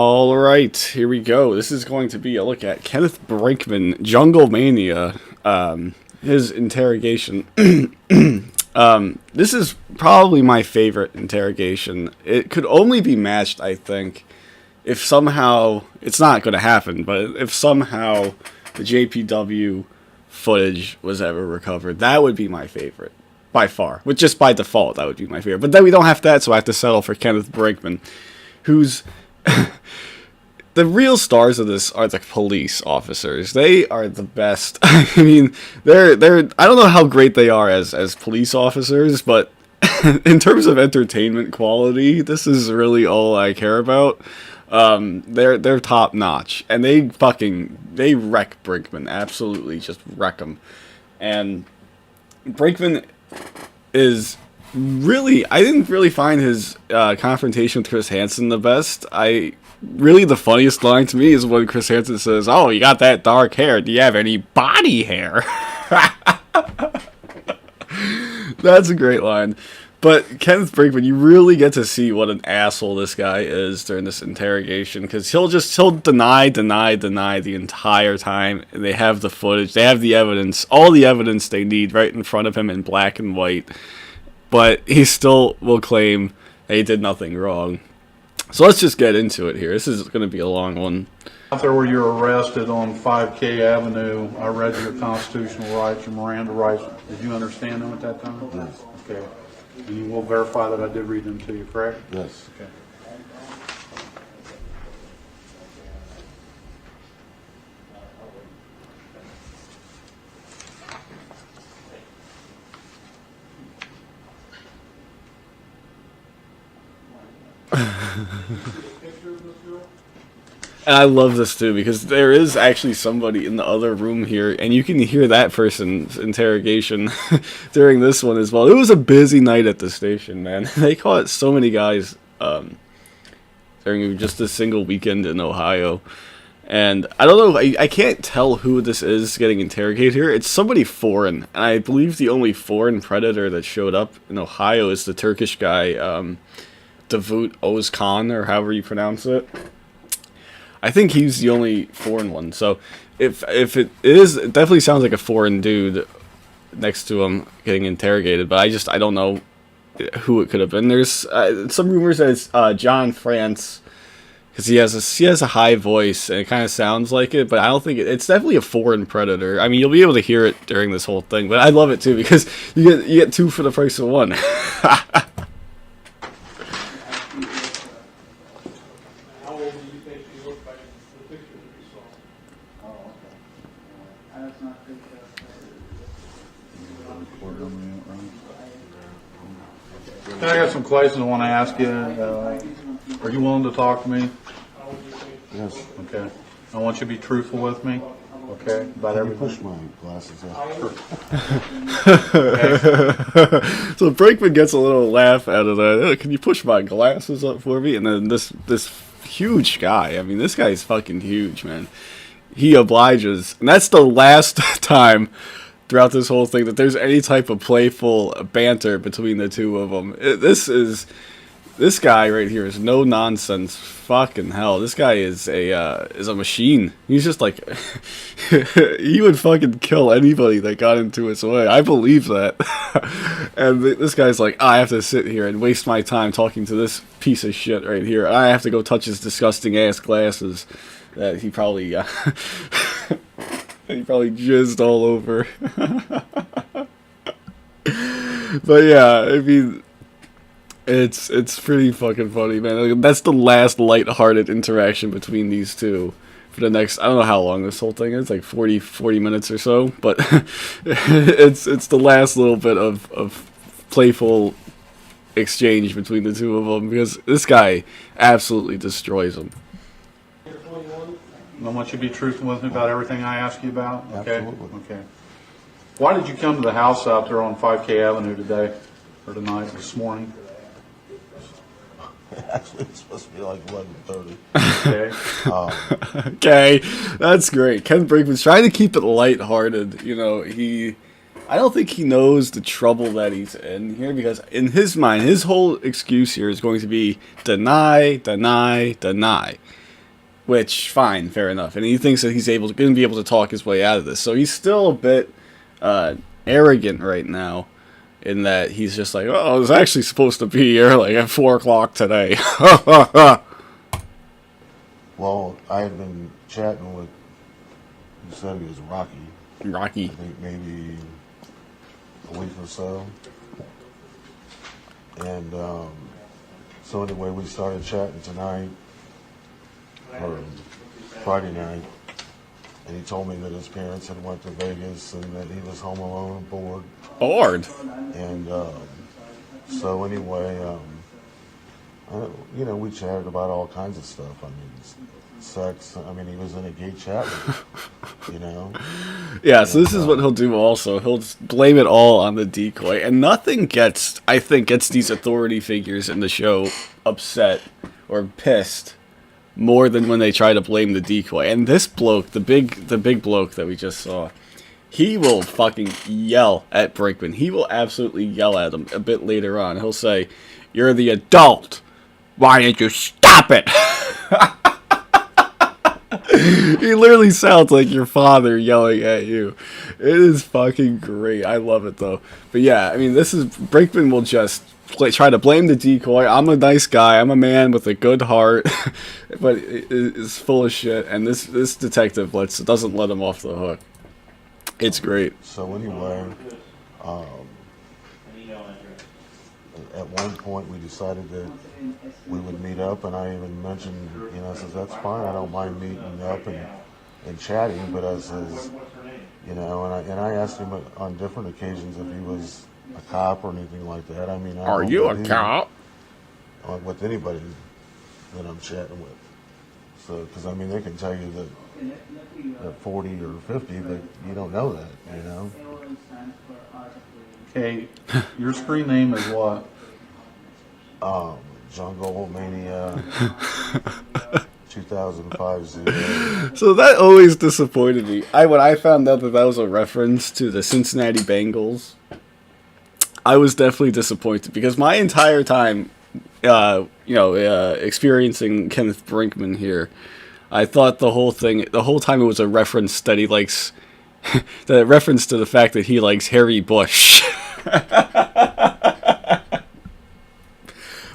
All right, here we go. This is going to be a look at Kenneth Brinkman, Jungle Mania, his interrogation. This is probably my favorite interrogation. It could only be matched, I think, if somehow, it's not going to happen, but if somehow the JPW footage was ever recovered, that would be my favorite, by far. With just by default, that would be my favorite. But then we don't have that, so I have to settle for Kenneth Brinkman, who's... The real stars of this are the police officers. They are the best. I mean, they're I don't know how great they are as police officers, but in terms of entertainment quality, this is really all I care about. They're top notch, and they wreck Brinkman. Absolutely, just wreck him. And Brinkman is really, I didn't really find his confrontation with Chris Hansen the best. Really, the funniest line to me is when Chris Hansen says, "Oh, you got that dark hair. Do you have any body hair?" That's a great line. But Kenneth Brinkman, you really get to see what an asshole this guy is during this interrogation, because he'll deny the entire time. And they have the footage, they have the evidence, all the evidence they need right in front of him in black and white. But he still will claim that he did nothing wrong. So let's just get into it here. This is going to be a long one. After where you were arrested on 5K Avenue, I read your constitutional rights, your Miranda rights. Did you understand them at that time? Yes. Okay. And you will verify that I did read them to you, correct? Yes. Okay. And I love this too, because there is actually somebody in the other room here, and you can hear that person's interrogation during this one as well. It was a busy night at the station, man. They caught so many guys during just a single weekend in Ohio. And I don't know, I can't tell who this is getting interrogated here. It's somebody foreign, and I believe the only foreign predator that showed up in Ohio is the Turkish guy, Davut Özkan, or however you pronounce it. I think he's the only foreign one. So if it is, it definitely sounds like a foreign dude next to him getting interrogated. But I don't know who it could have been. There's some rumors that it's John France, because he has a high voice and it kind of sounds like it. But I don't think it's definitely a foreign predator. I mean, you'll be able to hear it during this whole thing. But I love it too, because you get two for the price of one. I got some questions I want to ask you. Are you willing to talk to me? Yes. Okay. I want you to be truthful with me. Okay. About Can you everything. push my glasses up? So Brinkman gets a little laugh out of that. "Oh, can you push my glasses up for me?" And then this huge guy. I mean, this guy is fucking huge, man. He obliges, and that's the last time throughout this whole thing that there's any type of playful banter between the two of them. This guy right here is no nonsense. Fucking hell, this guy is a machine. He's just like he would fucking kill anybody that got into his way. I believe that. And this guy's like, I have to sit here and waste my time talking to this piece of shit right here. I have to go touch his disgusting ass glasses that he probably he probably jizzed all over. But yeah, I mean, it's pretty fucking funny, man. That's the last lighthearted interaction between these two for the next, I don't know how long this whole thing is, like 40 minutes or so, but it's the last little bit of playful exchange between the two of them, because this guy absolutely destroys them. I want you to be truthful with me about everything I ask you about. Okay. Absolutely. Okay. Why did you come to the house out there on 5K Avenue today, or tonight, this morning? Actually, it's supposed to be like 11:30. Okay. Okay, that's great. Ken Brinkman's trying to keep it lighthearted. You know, I don't think he knows the trouble that he's in here, because in his mind, his whole excuse here is going to be deny, deny, deny. which, fine, fair enough. And he thinks that he's going to be able to talk his way out of this. So he's still a bit arrogant right now in that he's just like, oh, I was actually supposed to be here like at 4 o'clock today. Well, I had been chatting with, you said he was Rocky. Rocky. I think maybe a week or so. And so anyway, we started chatting tonight, or Friday night, and he told me that his parents had went to Vegas and that he was home alone and bored. Bored? And so anyway, we chatted about all kinds of stuff. I mean, sex. I mean, he was in a gay chat room, Yeah, so this is what he'll do also. He'll just blame it all on the decoy. And nothing gets these authority figures in the show upset or pissed more than when they try to blame the decoy. And this bloke, the big bloke that we just saw, he will fucking yell at Brinkman. He will absolutely yell at him a bit later on. He'll say, "You're the adult. Why didn't you stop it?" He literally sounds like your father yelling at you. It is fucking great. I love it though. But yeah, I mean, this is Brinkman will just try to blame the decoy. I'm a nice guy. I'm a man with a good heart, but it's full of shit. And this detective doesn't let him off the hook. It's great. So anyway, at one point we decided that we would meet up, and I even mentioned, I says, that's fine, I don't mind meeting up and chatting, but I says, and I asked him on different occasions if he was a cop or anything like that. I mean, Are you a cop? With anybody that I'm chatting with. So, because I mean, they can tell you that at 40 or 50, but you don't know that, Okay, your screen name is what? Jungle Mania 2005 Zoo. So that always disappointed me. When I found out that was a reference to the Cincinnati Bengals, I was definitely disappointed because my entire time, experiencing Kenneth Brinkman here, I thought the whole time it was a reference that he likes, the reference to the fact that he likes Harry Bush.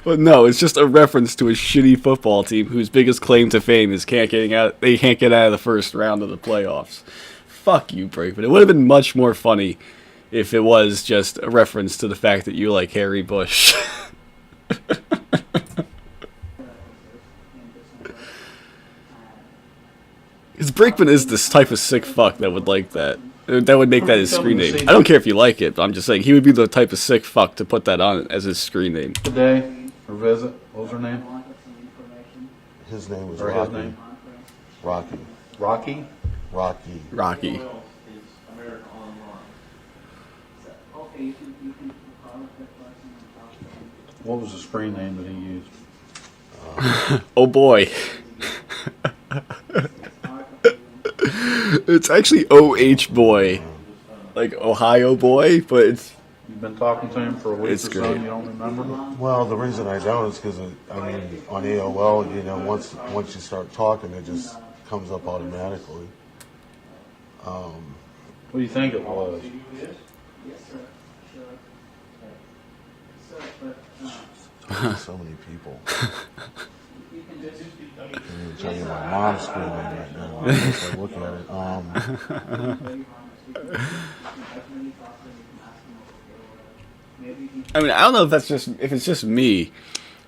But no, it's just a reference to a shitty football team whose biggest claim to fame is they can't get out of the first round of the playoffs. Fuck you, Brinkman. It would have been much more funny if it was just a reference to the fact that you like Harry Bush. Because Brinkman is this type of sick fuck that would like that. That would make that his screen name. I don't care if you like it, but I'm just saying he would be the type of sick fuck to put that on as his screen name. Today, or visit, what was her name? His name was Or Rocky. his name? Rocky. Rocky? Rocky. Rocky. What was the screen name that he used? Oh boy. It's actually OH boy. Like Ohio boy, but it's... You've been talking to him for a week It's or so, great. and you don't remember? Well, the reason I don't is because, on AOL, once you start talking, it just comes up automatically. What do you think it was? So many people. I can even tell you my mom's screaming right now. If I look at it. I mean, I don't know if it's just me,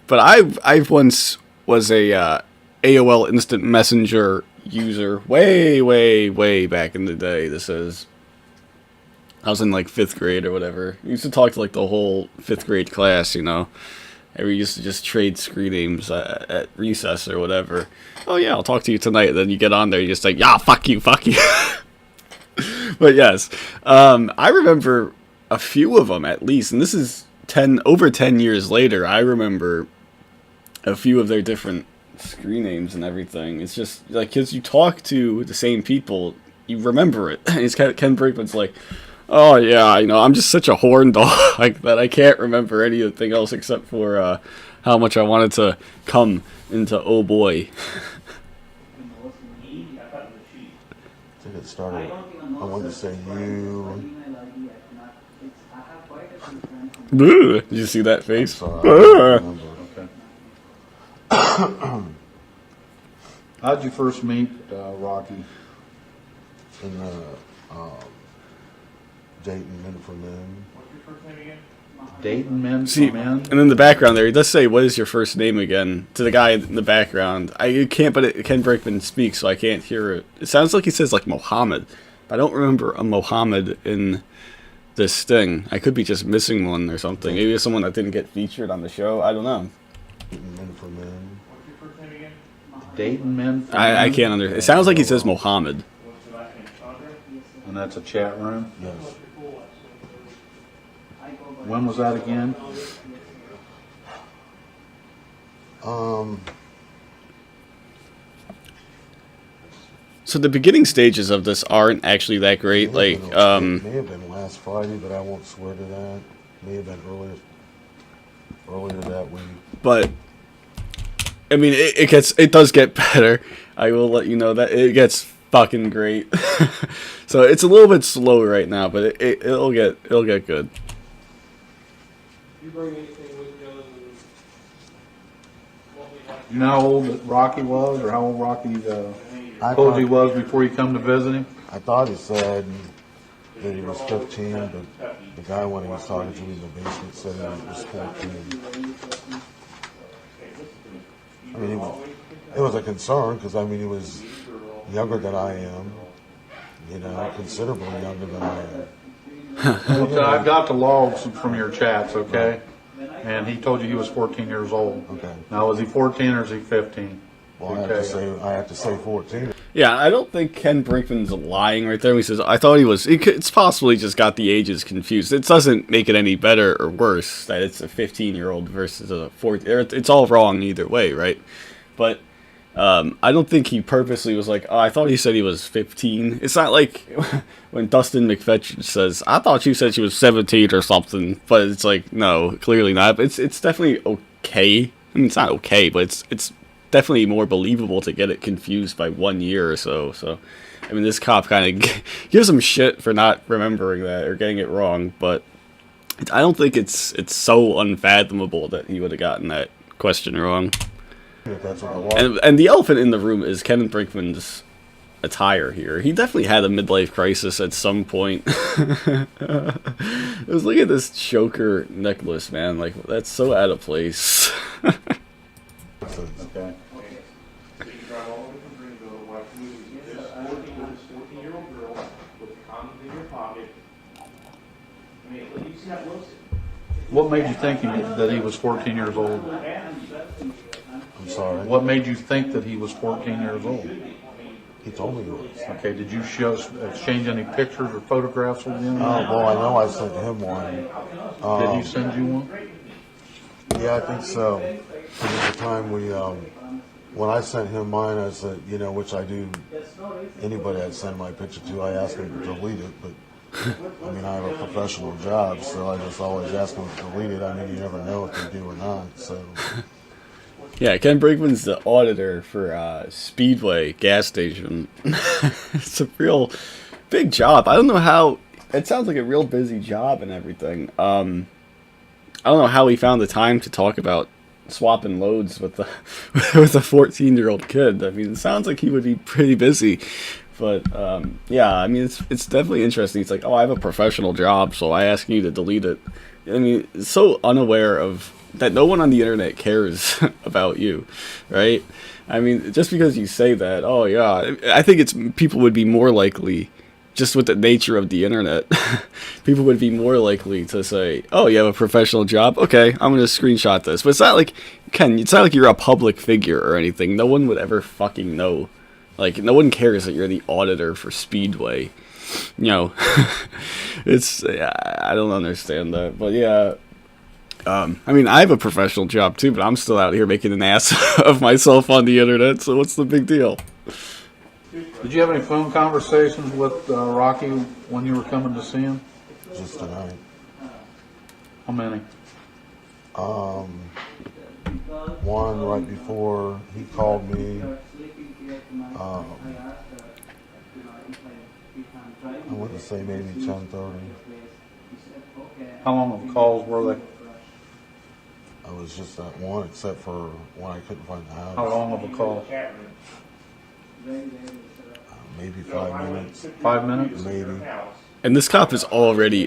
but I once was a AOL Instant Messenger user way back in the day. I was in like 5th grade or whatever. I used to talk to like the whole 5th grade class, And we used to just trade screen names at recess or whatever. Oh yeah, I'll talk to you tonight. And then you get on there, you're just like, yeah, fuck you. But yes, I remember a few of them at least, and this is over 10 years later. I remember a few of their different screen names and everything. It's just like, because you talk to the same people, you remember it. It's Ken Brinkman's like, oh yeah, I'm just such a horn dog like that I can't remember anything else except for how much I wanted to come into oh boy. started, I wanted to say you. Did you see that face? Sorry, I don't remember. Okay. How'd you first meet Rocky? In the Dayton Men for Men. Dayton Men See, for Men? and in the background there, he does say, "What is your first name again?" to the guy in the background. I can't, but Ken Brinkman speaks, so I can't hear it. It sounds like he says like Mohammed. I don't remember a Mohammed in this thing. I could be just missing one or something. Maybe it's someone that didn't get featured on the show. I don't know. Dayton Men for Men. Dayton Men for I Men? can't understand. It sounds like he says Mohammed. And that's a chat room? Yes. When was that again? So the beginning stages of this aren't actually that great. Like, It may have been last Friday, but I won't swear to that. May have been earlier that week. but I mean, it does get better. I will let you know that it gets fucking great. So it's a little bit slow right now, but it'll get good. You know how old Rocky was, or how old Rocky I told you he thought- was before you come to visit him? I thought he said that he was 15, but the guy when he was talking to me in the basement said he was 14. I mean, it was a concern because, I mean, he was younger than I am, considerably younger than I am. Okay, I've got the logs from your chats, okay? And he told you he was 14 years old. Okay. Now, is he 14 or is he 15? Well, Okay. I have to say 14. Yeah, I don't think Ken Brinkman's lying right there when he says, I thought he was... It's possible he just got the ages confused. It doesn't make it any better or worse that it's a 15-year-old versus a 14... It's all wrong either way, right? But I don't think he purposely was like, oh, I thought he said he was 15. It's not like when Dustin McFetch says, I thought you said she was 17 or something. But it's like, no, clearly not. It's definitely okay. I mean, it's not okay, but it's definitely more believable to get it confused by 1 year or so. So, I mean, this cop kind of gives him shit for not remembering that or getting it wrong, but I don't think it's so unfathomable that he would have gotten that question wrong. If that's what it was. And the elephant in the room is Kenneth Brinkman's attire here. He definitely had a midlife crisis at some point. It was, look at this choker necklace, man. Like, that's so out of place. Okay. What made you think that he was 14 years old? I'm sorry. What made you think that he was 14 years old? He told me he was. Okay, did you exchange any pictures or photographs with him? Well, I know I sent him one. Did he send you one? Yeah, I think so. And at the time when I sent him mine, I said, which I do, anybody I send my picture to, I ask them to delete it, but I mean, I have a professional job, so I just always ask them to delete it. I mean, you never know if they do or not, so. Yeah, Ken Brinkman's the auditor for Speedway gas station. It's a real big job. I don't know how... It sounds like a real busy job and everything. I don't know how he found the time to talk about swapping loads with a 14-year-old kid. I mean, it sounds like he would be pretty busy. But, yeah, I mean, it's definitely interesting. It's like, oh, I have a professional job, so I ask you to delete it. I mean, it's so unaware of... that no one on the internet cares about you, right? I mean, just because you say that, oh yeah, I think people would be more likely, just with the nature of the internet, people would be more likely to say, oh, you have a professional job? Okay, I'm going to screenshot this. But it's not like, Ken, it's not like you're a public figure or anything. No one would ever fucking know. Like, no one cares that you're the auditor for Speedway. It's, I don't understand that. But yeah, I mean, I have a professional job too, but I'm still out here making an ass of myself on the internet, so what's the big deal? Did you have any phone conversations with Rocky when you were coming to see him? Just tonight. How many? One right before he called me. I want to say maybe 10:30. How long of calls were they? I was just at one, except for when I couldn't find the house. How long of a call? Maybe 5 minutes. 5 minutes? Maybe. And this cop is already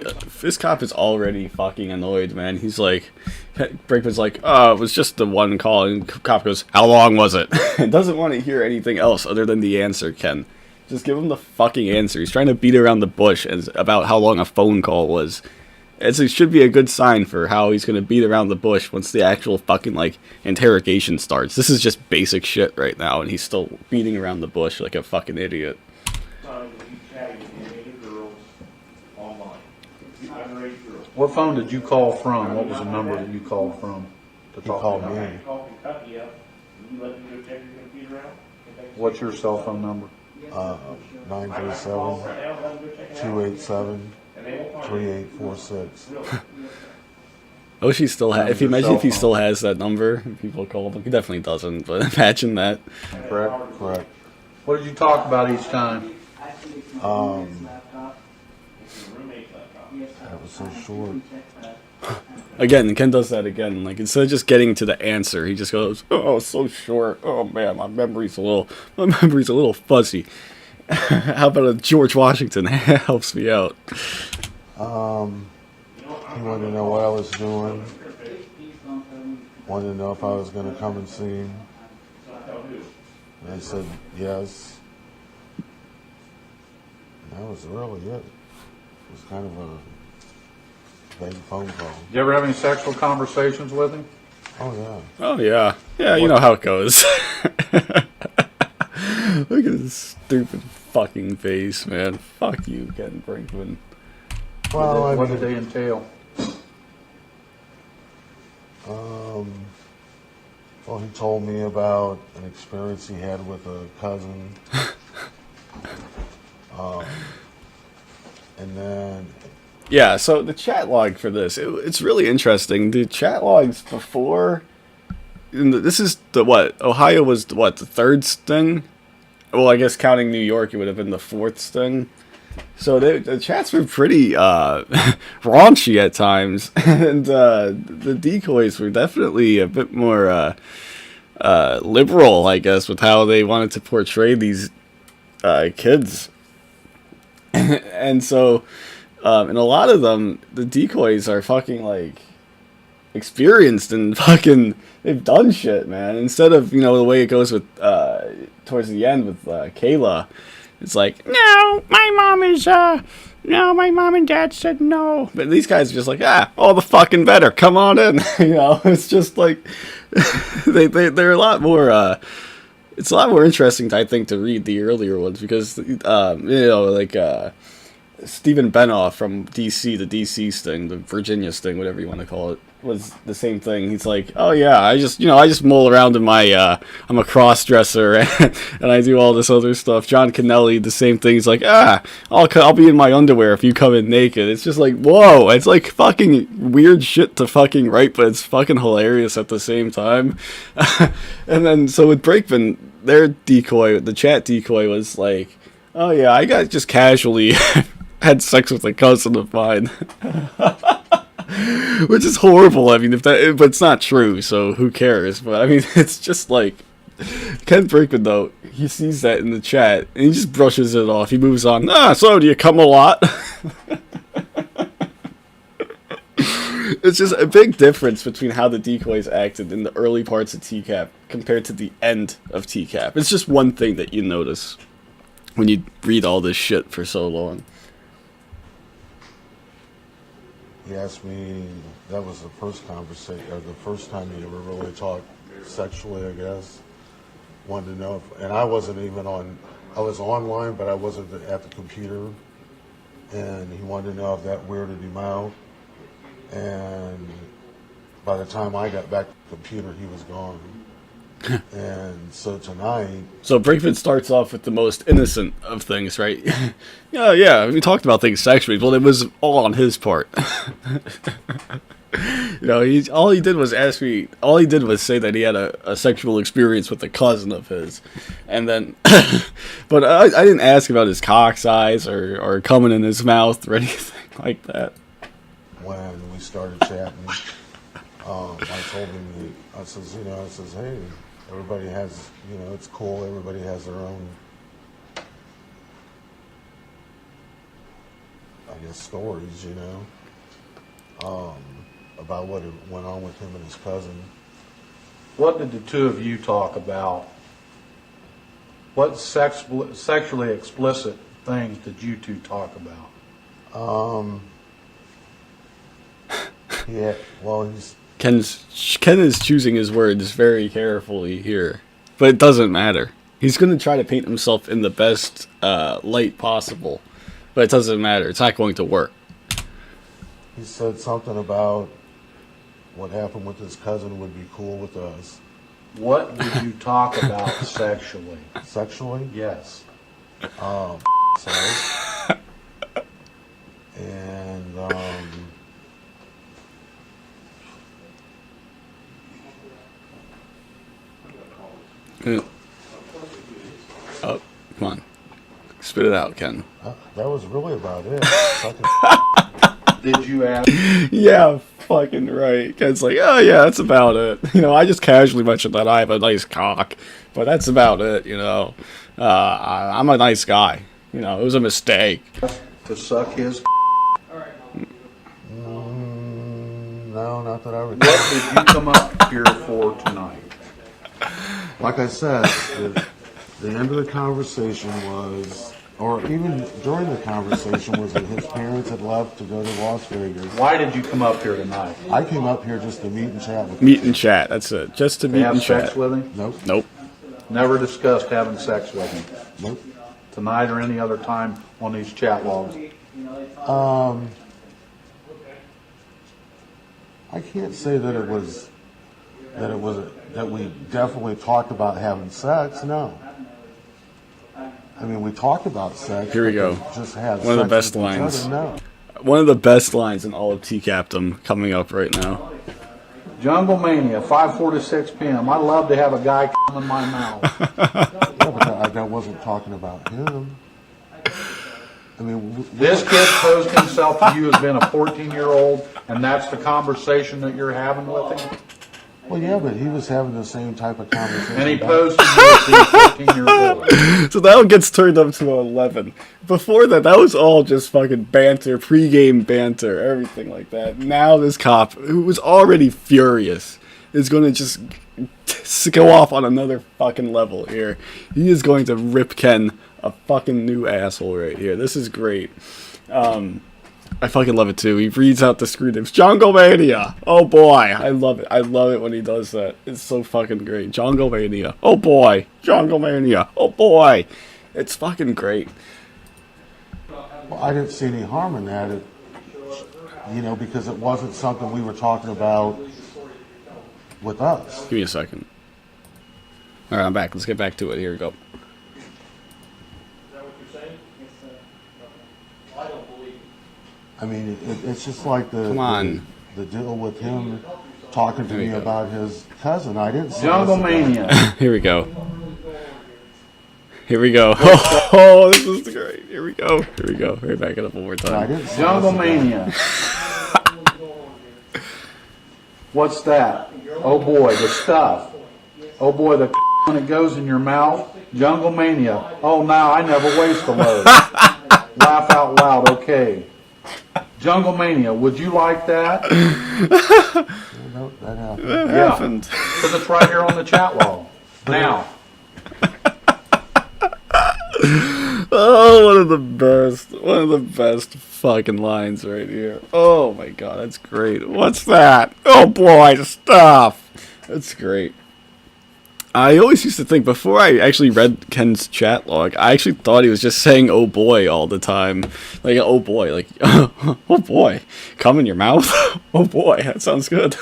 fucking annoyed, man. He's like, Brinkman's like, oh, it was just the one call, and cop goes, how long was it? And doesn't want to hear anything else other than the answer, Ken. Just give him the fucking answer. He's trying to beat around the bush about how long a phone call was. It should be a good sign for how he's going to beat around the bush once the actual fucking, like, interrogation starts. This is just basic shit right now, and he's still beating around the bush like a fucking idiot. What phone did you call from? What was the number that you called from? He called me. What's your cell phone number? 937-287-3846. Oh, she still has. If he still has that number, people call him. He definitely doesn't, but imagine that. Correct? Correct. What did you talk about each time? That was so short. Again, Ken does that again. Like, instead of just getting to the answer, he just goes, "Oh, so short. Oh man, my memory's a little fuzzy." How about a George Washington? Helps me out. He wanted to know what I was doing. Wanted to know if I was going to come and see him. And I said yes. And that was really it. It was kind of a vague phone call. Did you ever have any sexual conversations with him? Oh yeah. Oh yeah, yeah. You know how it goes. Look at this stupid fucking face, man. Fuck you, Ken Brinkman. Well, What did they entail? Well, he told me about an experience he had with a cousin. And then... Yeah, so the chat log for this, it's really interesting. The chat logs before... This is the, what? Ohio was, the third sting? Well, I guess counting New York, it would have been the fourth sting. So the chats were pretty raunchy at times, and the decoys were definitely a bit more liberal, I guess, with how they wanted to portray these kids. And so, in a lot of them, the decoys are fucking, like, experienced and fucking, they've done shit, man. Instead of, the way it goes with, towards the end with Kayla, it's like, no, my mom and dad said no. But these guys are just like, all the fucking better, come on in. It's just like, they're a lot more, it's a lot more interesting, I think, to read the earlier ones, because, like, Stephen Benoff from DC, the DC sting, the Virginia sting, whatever you want to call it, was the same thing. He's like, oh yeah, I just mull around in my, I'm a cross-dresser, and I do all this other stuff. John Kennelly, the same thing. He's like, I'll be in my underwear if you come in naked. It's just like, whoa, it's like fucking weird shit to fucking write, but it's fucking hilarious at the same time. And then, so with Brinkman, their decoy, the chat decoy was like, oh yeah, I got just casually had sex with a cousin of mine. Which is horrible. I mean, but it's not true, so who cares? But I mean, it's just like, Ken Brinkman, though, he sees that in the chat, and he just brushes it off. He moves on. So do you come a lot? It's just a big difference between how the decoys acted in the early parts of TCAP compared to the end of TCAP. It's just one thing that you notice when you read all this shit for so long. He asked me, that was the first conversation, or the first time he ever really talked sexually, I guess. Wanted to know if, and I wasn't even on, I was online, but I wasn't at the computer. And he wanted to know if that weirded him out. And by the time I got back to the computer, he was gone. And so tonight... So Brinkman starts off with the most innocent of things, right? yeah, we talked about things sexually. Well, it was all on his part. All he did was say that he had a sexual experience with a cousin of his. And then, But I didn't ask about his cock size or coming in his mouth or anything like that. When we started chatting, I told him, I says, hey, everybody has, it's cool. Everybody has their own, I guess, stories, about what went on with him and his cousin. What did the two of you talk about? What sexually explicit things did you two talk about? Yeah, well, Ken is choosing his words very carefully here, but it doesn't matter. He's going to try to paint himself in the best light possible, but it doesn't matter. It's not going to work. he said something about what happened with his cousin would be cool with us. What did you talk about sexually? Sexually? Yes. Sorry. And, Oh, come on. Spit it out, Ken. that was really about it. Did you ask? Yeah, fucking right. Ken's like, oh yeah, that's about it. I just casually mentioned that I have a nice cock, but that's about it, I'm a nice guy. It was a mistake. To suck his? No, not that I recall. What did you come up here for tonight? Like I said, the end of the conversation was, or even during the conversation, was that his parents had left to go to Las Vegas. Why did you come up here tonight? I came up here just to meet and chat with him. Meet and chat, that's it. Just to To meet have and sex chat. with him? Nope. Never discussed having sex with him Nope. tonight or any other time on these chat logs. I can't say that we definitely talked about having sex. No. I mean, we talked about sex. Here we go. Just had One of the sex best with each lines. other, no. One of the best lines in all of T-Captain coming up right now. Jungle Mania, 5:46 p.m. I'd love to have a guy come in my mouth. Yeah, but that wasn't talking about him. I mean, This kid posed himself to you as being a 14-year-old, and that's the conversation that you're having with him? well, yeah, but he was having the same type of conversation. And he about- posed to you as being 14 years old. So that one gets turned up to 11. Before that was all just fucking banter, pre-game banter, everything like that. Now this cop, who was already furious, is going to just go off on another fucking level here. He is going to rip Ken a fucking new asshole right here. This is great. I fucking love it too. He reads out the screen names. Jungle Mania! Oh boy, I love it. I love it when he does that. It's so fucking great. Jungle Mania. Oh boy. Jungle Mania. Oh boy. It's fucking great. Well, I didn't see any harm in that, because it wasn't something we were talking about with us. Give me a second. Alright, I'm back. Let's get back to it. Here we go. I mean, it's just like Come on. the deal with him talking to There we me go. about his cousin. I didn't see Jungle this- Mania. Here we go. Here we go. Oh, this is great. Here we go. Here we go. Here, back it up one more I time. didn't see Jungle this- Mania. What's that? Oh boy, the stuff. Oh boy, the when it goes in your mouth. Jungle Mania. Oh, now I never waste a load. Laugh out loud. Okay. Jungle Mania. Would you like that? No, that happened. That Yeah. happened. Because it's right here on the chat log. Now. Oh, one of the best. One of the best fucking lines right here. Oh my god, that's great. What's that? Oh boy, stuff. That's great. I always used to think, before I actually read Ken's chat log, I actually thought he was just saying "oh boy" all the time. Like, oh boy, like, oh boy, come in your mouth. Oh boy, that sounds good.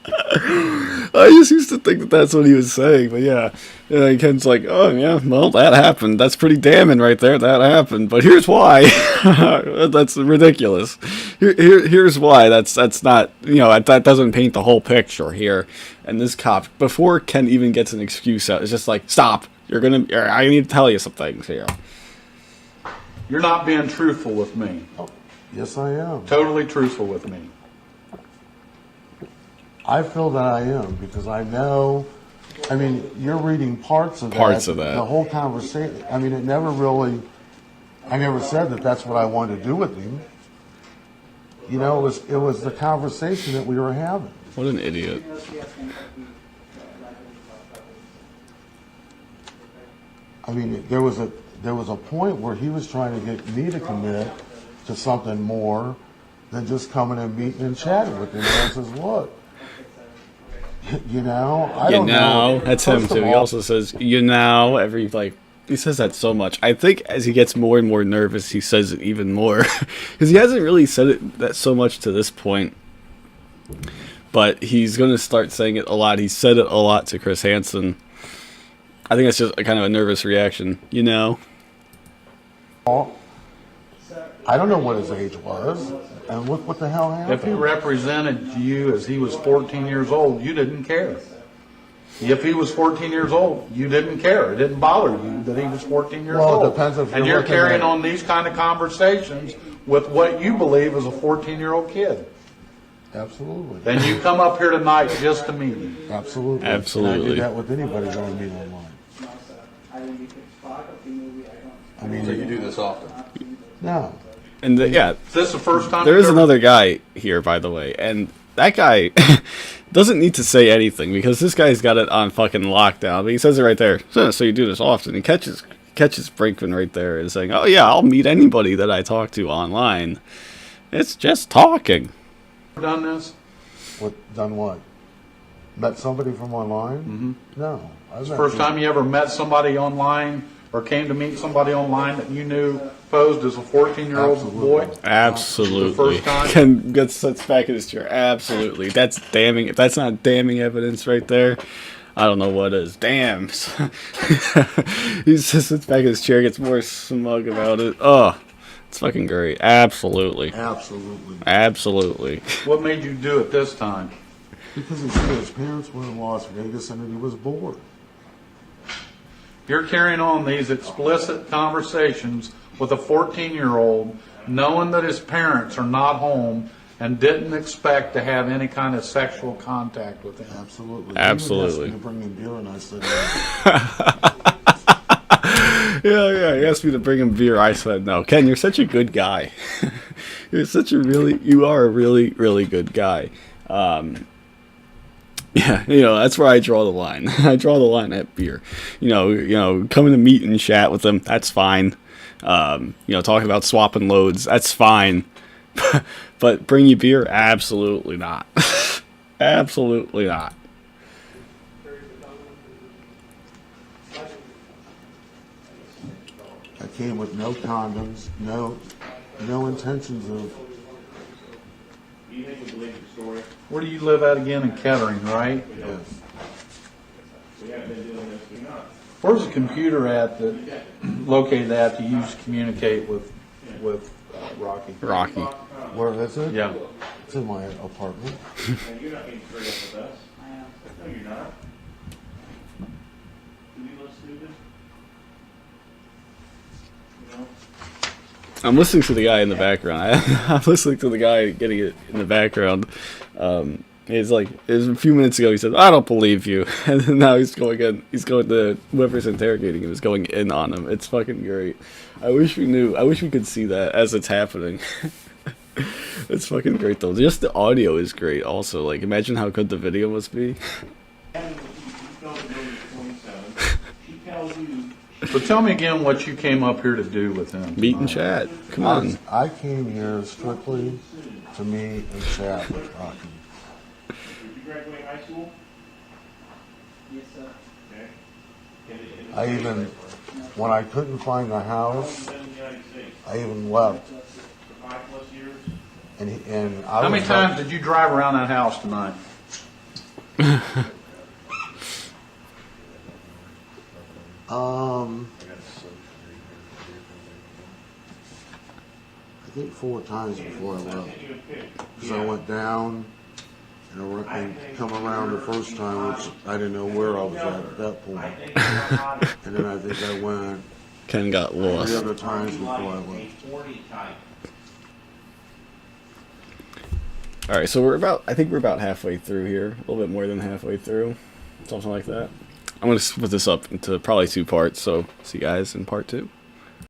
I just used to think that that's what he was saying, but yeah. And Ken's like, oh yeah, well that happened. That's pretty damning right there. That happened. But here's why. That's ridiculous. Here's why. That's not, that doesn't paint the whole picture here. And this cop, before Ken even gets an excuse out, is just like, stop. I need to tell you some things here. You're not being truthful with me. Oh, yes, I am. Totally truthful with me. I feel that I am because I know. I mean, you're reading parts of that. Parts of that. The whole conversation. I mean, it never really. I never said that that's what I wanted to do with him. It was the conversation that we were having. What an idiot. I mean, there was a point where he was trying to get me to commit to something more than just coming and meeting and chatting with him. And I says, look. I don't know. That's him too. He also says, he says that so much. I think as he gets more and more nervous, he says it even more. Because he hasn't really said it that so much to this point. But he's going to start saying it a lot. He said it a lot to Chris Hansen. I think that's just a kind of a nervous reaction, I don't know what his age was. And look what the hell happened. If he represented you as he was 14 years old, you didn't care. If he was 14 years old, you didn't care. It didn't bother you that he was 14 years old. Well, it depends if and you're carrying on these kind of conversations with what you believe is a 14-year-old kid. Absolutely. Then you come up here tonight just to meet him. Absolutely. Absolutely. And I do that with anybody that I meet online. I mean, So you do this often? No. And Is this the first time? there is another guy here, by the way, and that guy doesn't need to say anything because this guy's got it on fucking lockdown. But he says it right there. So you do this often. He catches Brinkman right there and saying, "Oh yeah, I'll meet anybody that I talk to online. It's just talking." Done this? Done what? Met somebody from online? Mm-hmm. No. It's the first time you ever met somebody online or came to meet somebody online that you knew posed as a 14-year-old boy? Absolutely. The first time? Ken sits back in his chair. Absolutely. That's damning. If that's not damning evidence right there, I don't know what is. Damn. He just sits back in his chair, gets more smug about it. Oh, it's fucking great. Absolutely. Absolutely. Absolutely. What made you do it this time? Because he said his parents were in Las Vegas and he was bored. You're carrying on these explicit conversations with a 14-year-old, knowing that his parents are not home and didn't expect to have any kind of sexual contact with him. Absolutely. Absolutely. He asked me to bring him beer and I said, Yeah, he asked me to bring him beer. I said no. Ken, you're such a good guy. You are a really, really good guy. Yeah, that's where I draw the line. I draw the line at beer. Coming to meet and chat with them, that's fine. Talking about swapping loads, that's fine. But bring you beer? Absolutely not. Absolutely not. I came with no condoms, no intentions of. Where do you live at again? In Kettering, right? Yes. Where's the computer located at to use to communicate with Rocky? Rocky. Where is it? Yeah. It's in my apartment. And you're not being straight up with us? I am. No, you're not. Do we look stupid? I'm listening to the guy in the background. I'm listening to the guy getting it in the background. It was a few minutes ago. He said, "I don't believe you," and then now he's going in. He's going to whoever's interrogating him is going in on him. It's fucking great. I wish we knew. I wish we could see that as it's happening. It's fucking great though. Just the audio is great. Also, imagine how good the video must be. So tell me again what you came up here to do with him. Meet and chat. Come on. I came here strictly to meet and chat with Rocky. Did you graduate high school? Yes, sir. Okay. When I couldn't find the house, I even left. For 5+ years? And I How many times did you drive around that house tonight? I think 4 times before I left. Because I went down and come around the first time, which I didn't know where I was at that point. And then I think I went Ken got 3 lost. other times before I left. All right, so I think we're about halfway through here, a little bit more than halfway through, something like that. I'm gonna split this up into probably 2 parts. So see you guys in part 2.